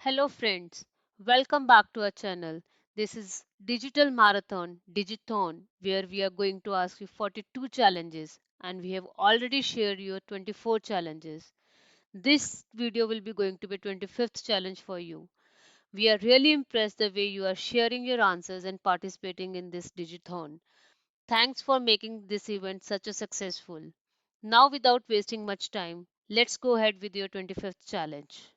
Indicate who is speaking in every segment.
Speaker 1: Hello friends, welcome back to our channel. This is Digital Marathon, DigiThon, where we are going to ask you 42 challenges and we have already shared your 24 challenges. This video will be going to be 25th challenge for you. We are really impressed the way you are sharing your answers and participating in this Digithon. Thanks for making this event such a successful. Now without wasting much time, let's go ahead with your 25th challenge.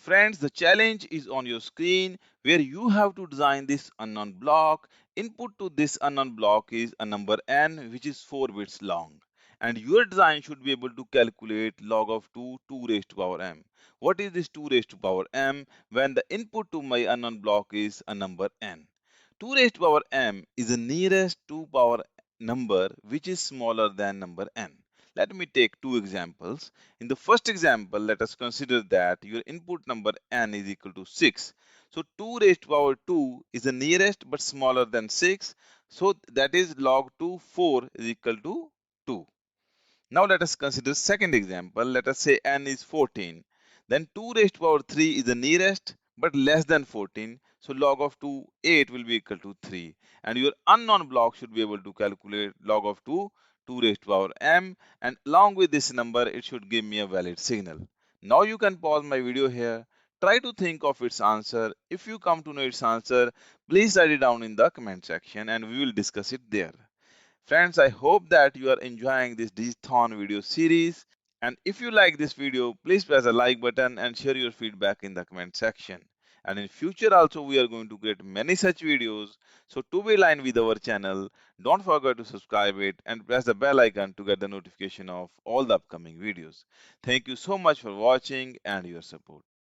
Speaker 2: Friends, the challenge is on your screen where you have to design this unknown block. Input to this unknown block is a number n which is 4 bits long. And your design should be able to calculate log of 2 raised to power m. What is this 2 raised to power m when the input to my unknown block is a number n? 2 raised to power m is the nearest 2 power number which is smaller than number n. Let me take two examples. In the first example, let us consider that your input number n is equal to 6. So 2 raised to power 2 is the nearest but smaller than 6. So that is log 2 4 is equal to 2. Now let us consider second example. Let us say n is 14. Then 2 raised to power 3 is the nearest but less than 14. So log of 2 8 will be equal to 3. And your unknown block should be able to calculate log of 2 raised to power m, and along with this number it should give me a valid signal. Now you can pause my video here. Try to think of its answer. If you come to know its answer, please write it down in the comment section and we will discuss it there. Friends, I hope that you are enjoying this DigiThon video series. And if you like this video, please press the like button and share your feedback in the comment section. And in future also we are going to create many such videos. So to be aligned with our channel, don't forget to subscribe it and press the bell icon to get the notification of all the upcoming videos. Thank you so much for watching and your support.